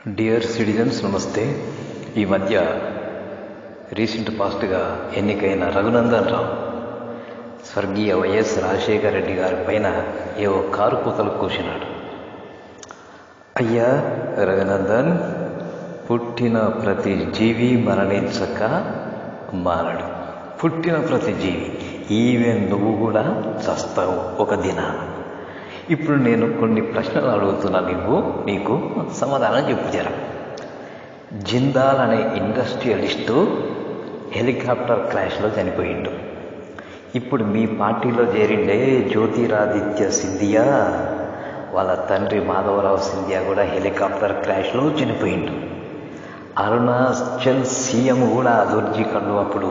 Dear citizens నమస్తే. ఈ మధ్య రీసెంట్ పాస్ట్గా ఎన్నికైన రఘునందన్ రావు స్వర్గీయ వైఎస్ రాజశేఖర రెడ్డి గారి పైన ఏవో కారు కూతలు కూసినాడు. అయ్యా రఘునందన్, పుట్టిన ప్రతి జీవి మరణించక మారడు. పుట్టిన ప్రతి జీవి, ఈవెన్ నువ్వు కూడా చస్తావు ఒక దినాన. ఇప్పుడు నేను కొన్ని ప్రశ్నలు అడుగుతున్నా, నీకు సమాధానం చెప్పు జర. జిందాల్ అనే ఇండస్ట్రియలిస్టు హెలికాప్టర్ క్రాష్లో చనిపోయిండు. ఇప్పుడు మీ పార్టీలో చేరిండే జ్యోతిరాదిత్య సింధియా వాళ్ళ తండ్రి మాధవరావు సింధియా కూడా హెలికాప్టర్ క్రాష్లో చనిపోయిండు. అరుణాచల్ సీఎం కూడా అదుర్జీ కండు అప్పుడు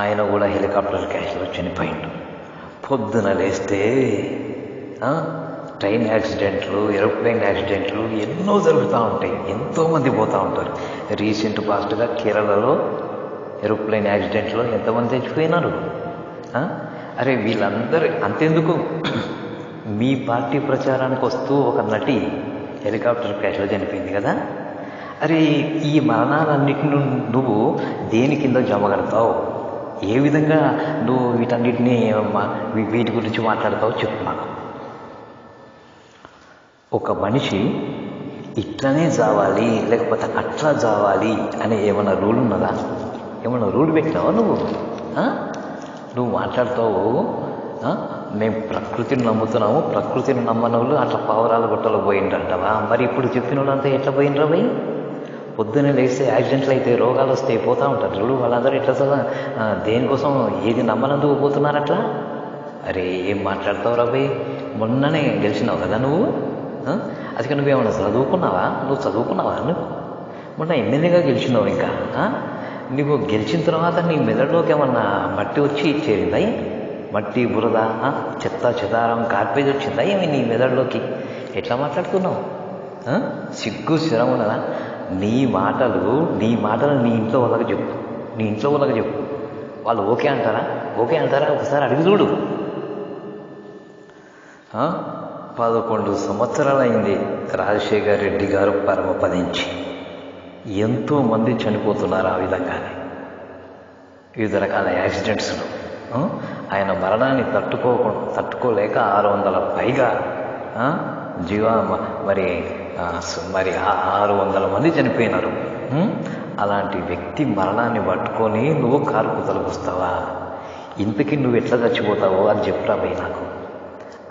ఆయన కూడా హెలికాప్టర్ క్రాష్లో చనిపోయిండు. పొద్దున లేస్తే ట్రైన్ యాక్సిడెంట్లు, ఏరోప్లేన్ యాక్సిడెంట్లు ఎన్నో జరుగుతూ ఉంటాయి. ఎంతోమంది పోతూ ఉంటారు. రీసెంట్ పాస్ట్గా కేరళలో ఏరోప్లేన్ యాక్సిడెంట్లో ఎంతమంది చచ్చిపోయినారు. అరే వీళ్ళందరూ అంతెందుకు, మీ పార్టీ ప్రచారానికి వస్తూ ఒక నటి హెలికాప్టర్ క్రాష్లో చనిపోయింది కదా. అరే ఈ మరణాలన్నిటిని నువ్వు దేని కింద జమ కడతావు? ఏ విధంగా నువ్వు వీటన్నిటినీ వీటి గురించి మాట్లాడతావు చెప్పు నాకు. ఒక మనిషి ఇట్లనే జావాలి లేకపోతే అట్లా జావాలి అనే ఏమైనా రూల్ ఉన్నదా? ఏమైనా రూల్ పెట్టినావా నువ్వు మాట్లాడతావు. మేము ప్రకృతిని నమ్ముతున్నాము, ప్రకృతిని నమ్మని వాళ్ళు అట్లా పావురాల గుట్టలో పోయిండ్రంటావా? మరి ఇప్పుడు చెప్పిన వాళ్ళంతా ఎట్లా పోయినరా పోయి? పొద్దున్నే లేస్తే యాక్సిడెంట్లు అయితే, రోగాలు వస్తాయి, పోతూ ఉంటారు చూడు. వాళ్ళందరూ ఎట్లా దేనికోసం ఏది నమ్మనందుకు పోతున్నారు అట్లా? అరే ఏం మాట్లాడతావు రా పోయి? మొన్ననే గెలిచినావు కదా నువ్వు. అది నువ్వేమన్నా చదువుకున్నావా? నువ్వు మొన్న ఎమ్మెల్యేగా గెలిచినావు. ఇంకా నువ్వు గెలిచిన తర్వాత నీ మెదడులోకి ఏమన్నా మట్టి వచ్చి చేరిందా? మట్టి, బురద, చెత్త చెదారం, కార్పేజ్ వచ్చిందా ఏమి నీ మెదడులోకి? ఎట్లా మాట్లాడుతున్నావు? సిగ్గు శరం ఉన్నదా? నీ మాటలు నీ ఇంట్లో వాళ్ళకి చెప్పు. వాళ్ళు ఓకే అంటారా? ఒకసారి అడిగి చూడు. 11 సంవత్సరాలైంది రాజశేఖర్ రెడ్డి గారు పరమపదించి. ఎంతోమంది చనిపోతున్నారు ఆ విధంగానే, వివిధ రకాల యాక్సిడెంట్స్లో. ఆయన మరణాన్ని తట్టుకోలేక 600 పైగా మరి 600 మంది చనిపోయినారు. అలాంటి వ్యక్తి మరణాన్ని పట్టుకొని నువ్వు కారు కూతలు వస్తావా? ఇంతకీ నువ్వు ఎట్లా చచ్చిపోతావో అది చెప్పురా పోయి నాకు.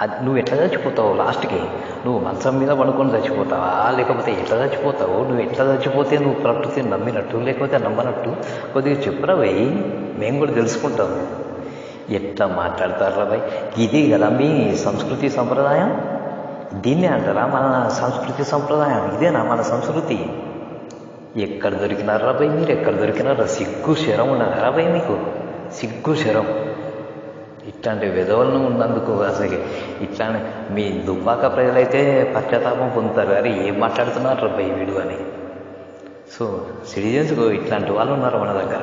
అది నువ్వు ఎట్లా చచ్చిపోతావు? లాస్ట్కి నువ్వు మంచం మీద పడుకొని చచ్చిపోతావా లేకపోతే ఎట్లా చచ్చిపోతావు? నువ్వు ఎట్లా చచ్చిపోతే నువ్వు ప్రకృతిని నమ్మినట్టు లేకపోతే నమ్మనట్టు కొద్దిగా చెప్పురా భయ్, మేము కూడా తెలుసుకుంటాము. ఎట్లా మాట్లాడతారా భయ్? ఇది కదా మీ సంస్కృతి సంప్రదాయం? దీన్నే అంటారా మన సంస్కృతి సంప్రదాయం? ఇదేనా మన సంస్కృతి? ఎక్కడ దొరికినారా భయ్ మీరు? ఎక్కడ దొరికినారా? సిగ్గు శరం ఉన్నదారా భయ్ మీకు? సిగ్గు శరం. ఇట్లాంటి విధవలను ఉన్నందుకు అసలు ఇట్లానే మీ దుబ్బాక ప్రజలైతే పశ్చాత్తాపం పొందుతారు. అరే ఏం మాట్లాడుతున్నారు భయ్ వీడు అని. సో సిటిజన్స్కు ఇట్లాంటి వాళ్ళు ఉన్నారు మన దగ్గర.